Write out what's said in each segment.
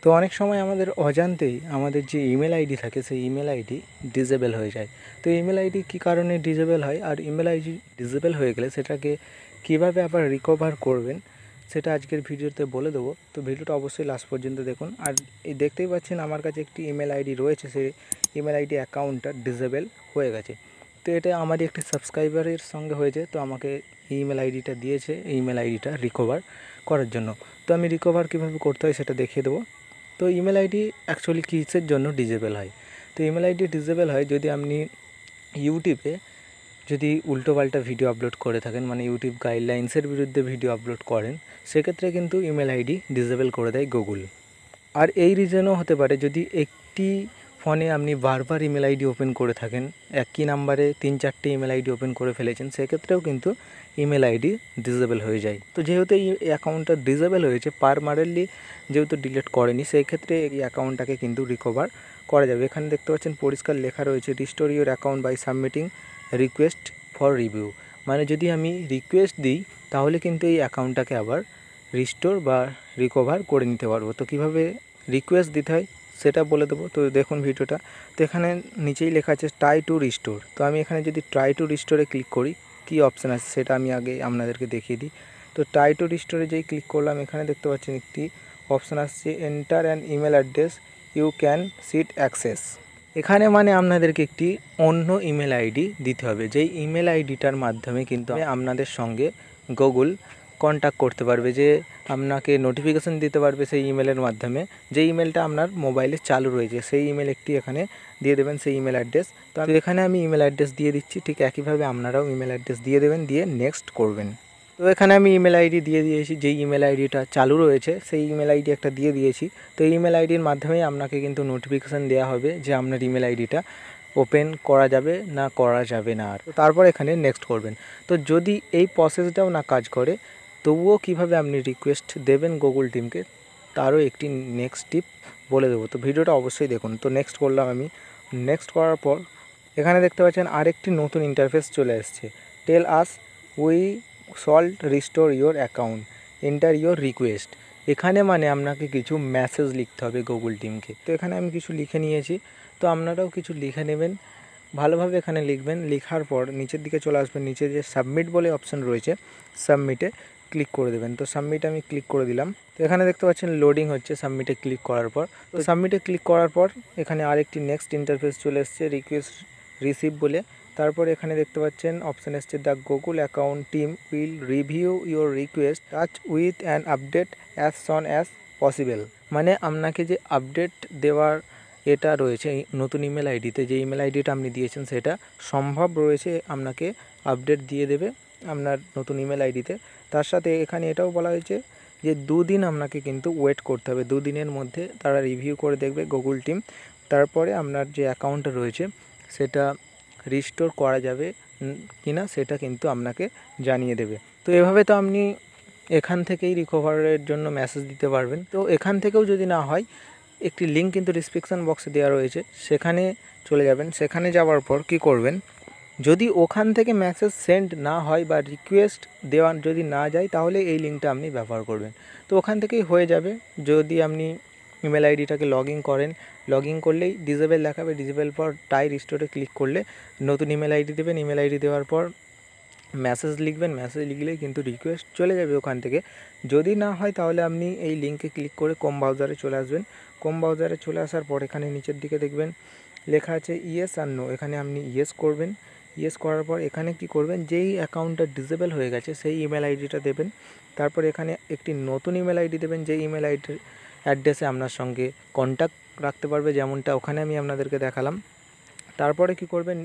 তো অনেক সময় আমাদের অজান্তেই আমাদের যে ইমেল আইডি থাকে সেই ইমেল আইডি ডিসেবল হয়ে যায়। তো ইমেল আইডি কী কারণে ডিসেবল হয় আর ইমেল আইডি ডিসেবল হয়ে গেলে সেটাকে কীভাবে আবার রিকভার করবেন সেটা আজকের ভিডিওতে বলে দেবো। তো ভিডিওটা অবশ্যই লাস্ট পর্যন্ত দেখুন। আর এই দেখতেই পাচ্ছেন আমার কাছে একটি ইমেল আইডি রয়েছে, সেই ইমেল আইডি অ্যাকাউন্টটা ডিসেবল হয়ে গেছে। তো এটা আমারই একটি সাবস্ক্রাইবারের সঙ্গে হয়েছে, তো আমাকে এই ইমেল আইডিটা দিয়েছে এই ইমেল আইডিটা রিকভার করার জন্য। তো আমি রিকভার কীভাবে করতে হয় সেটা দেখিয়ে দেবো। তো ইমেল আইডি অ্যাকচুয়ালি কিসের জন্য ডিসেবল হয়? তো ইমেল আইডি ডিসেবল হয় যদি আপনি ইউটিউবে যদি উল্টোপাল্টা ভিডিও আপলোড করে থাকেন, মানে ইউটিউব গাইডলাইন্সের বিরুদ্ধে ভিডিও আপলোড করেন, সেক্ষেত্রে কিন্তু ইমেল আইডি ডিসেবল করে দেয় গুগল। আর এই রিজনও হতে পারে যদি একটি ফোনে আপনি বারবার ইমেল আইডি ওপেন করে থাকেন, একই নাম্বারে 3-4টে ইমেল আইডি ওপেন করে ফেলেছেন, সেক্ষেত্রেও কিন্তু ইমেল আইডি ডিসেবল হয়ে যায়। তো যেহেতু এই অ্যাকাউন্টটা ডিসেবল হয়েছে, পারমানেন্টলি যেহেতু ডিলিট করেনি, সেই ক্ষেত্রে এই অ্যাকাউন্টটাকে কিন্তু রিকভার করা যাবে। এখানে দেখতে পাচ্ছেন পরিষ্কার লেখা রয়েছে restore your account by submitting request for review. মানে যদি আমি রিকোয়েস্ট দিই তাহলে কিন্তু এই অ্যাকাউন্টটাকে আবার রিস্টোর বা রিকভার করে নিতে পারবো। তো কীভাবে রিকোয়েস্ট দিতে হয় সেটা বলে দেবো। তো দেখুন ভিডিওটা। তো এখানে নিচেই লেখা আছে ট্রাই টু রিস্টোর। তো আমি এখানে যদি ট্রাই টু রিস্টোরে ক্লিক করি, কী অপশান আছে সেটা আমি আগে আপনাদেরকে দেখিয়ে দিই। তো ট্রাই টু রিস্টোরে যেই ক্লিক করলাম, এখানে দেখতে পাচ্ছেন একটি অপশান আসছে enter an email address you can sit access. এখানে মানে আপনাদেরকে একটি অন্য ইমেল আইডি দিতে হবে, যেই ইমেল আইডিটার মাধ্যমে কিন্তু আপনাদের সঙ্গে গুগল কন্ট্যাক্ট করতে পারবে, যে আপনাকে নোটিফিকেশান দিতে পারবে সেই ইমেলের মাধ্যমে। যে ইমেলটা আপনার মোবাইলে চালু রয়েছে সেই ইমেল একটি এখানে দিয়ে দেবেন, সেই ইমেল অ্যাড্রেস। তো এখানে আমি ইমেল অ্যাড্রেস দিয়ে দিচ্ছি, ঠিক একইভাবে আপনারাও ইমেল অ্যাড্রেস দিয়ে দেবেন, দিয়ে নেক্সট করবেন। তো এখানে আমি ইমেল আইডি দিয়ে দিয়েছি, যেই ইমেল আইডিটা চালু রয়েছে সেই ইমেল আইডি একটা দিয়ে দিয়েছি। তো এই ইমেল আইডির মাধ্যমেই আপনাকে কিন্তু নোটিফিকেশান দেওয়া হবে যে আপনার ইমেল আইডিটা ওপেন করা যাবে না করা যাবে না। আর তারপর এখানে নেক্সট করবেন। তো যদি এই প্রসেসটাও না কাজ করে, তবুও কিভাবে আপনি রিকোয়েস্ট দেবেন গুগল টিমকে তারও একটি নেক্সট টিপ বলে দেবো। তো ভিডিওটা অবশ্যই দেখুন। তো নেক্সট করলাম আমি। নেক্সট করার পর এখানে দেখতে পাচ্ছেন আরেকটি নতুন ইন্টারফেস চলে আসছে, tell us we salt restore your account enter your request. এখানে মানে আপনাকে কিছু মেসেজ লিখতে হবে গুগল টিমকে। তো এখানে আমি কিছু লিখে নিয়েছি, তো আপনারাও কিছু লিখে নেবেন, ভালোভাবে এখানে লিখবেন। লেখার পর নিচের দিকে চলে আসবেন, নিচে যে সাবমিট বলে অপশান রয়েছে সাবমিটে ক্লিক করে দেবেন। তো সাবমিটে আমি ক্লিক করে দিলাম। তো এখানে দেখতে পাচ্ছেন লোডিং হচ্ছে সাবমিটে ক্লিক করার পর। তো সাবমিটে ক্লিক করার পর এখানে আরেকটি নেক্সট ইন্টারফেস চলে এসছে রিকোয়েস্ট রিসিভ বলে। তারপর এখানে দেখতে পাচ্ছেন অপশান এসছে the Google account team will review your request touch with an update as Son as possible. মানে আপনাকে যে আপডেট দেওয়ার এটা রয়েছে নতুন ইমেল আইডিতে, যে ইমেল আইডিটা আপনি দিয়েছেন সেটা সম্ভব রয়েছে আপনাকে আপডেট দিয়ে দেবে আপনার নতুন ইমেল আইডিতে। তার সাথে এখানে এটাও বলা হয়েছে যে 2 দিন আপনাকে কিন্তু ওয়েট করতে হবে। 2 দিনের মধ্যে তারা রিভিউ করে দেখবে গুগল টিম, তারপরে আপনার যে অ্যাকাউন্টটা রয়েছে সেটা রিস্টোর করা যাবে কিনা সেটা কিন্তু আপনাকে জানিয়ে দেবে। তো এভাবে তো আপনি এখান থেকেই রিকভারের জন্য মেসেজ দিতে পারবেন। তো এখান থেকেও যদি না হয়, একটি লিঙ্ক কিন্তু ডিসক্রিপশান বক্সে দেওয়া রয়েছে, সেখানে চলে যাবেন। সেখানে যাওয়ার পর কি করবেন, যদি ওখান থেকে মেসেজ সেন্ড না হয় বা রিকোয়েস্ট দেওয়া যদি না যায়, তাহলে এই লিঙ্কটা আপনি ব্যবহার করবেন। তো ওখান থেকেই হয়ে যাবে। যদি আপনি ইমেল আইডিটাকে লগ ইন করেন, লগ ইন করলেই ডিসেবল দেখাবে। ডিসেবল পর টাই রিস্টোরে ক্লিক করলে নতুন ইমেল আইডি দেবেন। ইমেল আইডি দেওয়ার পর মেসেজ লিখবেন, মেসেজ লিখলেই কিন্তু রিকোয়েস্ট চলে যাবে ওখান থেকে। যদি না হয় তাহলে আপনি এই লিঙ্কে ক্লিক করে কম ব্রাউজারে চলে আসবেন। কম ব্রাউজারে চলে আসার পর এখানে নিচের দিকে দেখবেন লেখা আছে ইয়েস আর নো। এখানে আপনি ইয়েস করবেন। ইয়েস করার পর এখানে কি করবেন, যেই অ্যাকাউন্টটা ডিসেবল হয়ে গেছে সেই ইমেল আইডিটা দেবেন। তারপর এখানে একটি নতুন ইমেল আইডি দেবেন, যেই ইমেল আইডির অ্যাড্রেসে আপনার সঙ্গে কন্ট্যাক্ট রাখতে পারবে, যেমনটা ওখানে আমি আপনাদেরকে দেখালাম। তারপরে কি করবেন,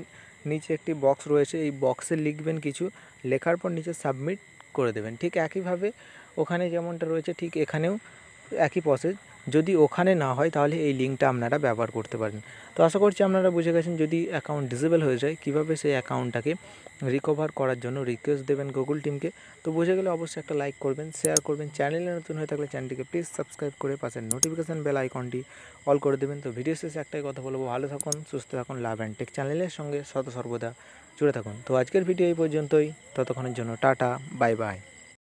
নিচে একটি বক্স রয়েছে, এই বক্সে লিখবেন কিছু, লেখার পর নিচে সাবমিট করে দেবেন। ঠিক একইভাবে ওখানে যেমনটা রয়েছে ঠিক এখানেও একই প্রসেস। যদি ওখানে না হয় তাহলে এই লিঙ্কটা আপনারা ব্যবহার করতে পারেন। তো আশা করছি আপনারা বুঝে গেছেন, যদি অ্যাকাউন্ট ডিসেবল হয়ে যায় কীভাবে সেই অ্যাকাউন্টটাকে রিকভার করার জন্য রিকোয়েস্ট দেবেন গুগল টিমকে। তো বুঝে গেলে অবশ্যই একটা লাইক করবেন, শেয়ার করবেন। চ্যানেলে নতুন হয়ে থাকলে চ্যানেলটিকে প্লিজ সাবস্ক্রাইব করে পাশের নোটিফিকেশান বেল আইকনটি অল করে দেবেন। তো ভিডিও শেষে একটাই কথা বলবো, ভালো থাকুন, সুস্থ থাকুন, লাভ অ্যান্ড টেক চ্যানেলের সঙ্গে সর্বদা জুড়ে থাকুন। তো আজকের ভিডিও এই পর্যন্তই, ততক্ষণের জন্য টাটা, বাই বাই।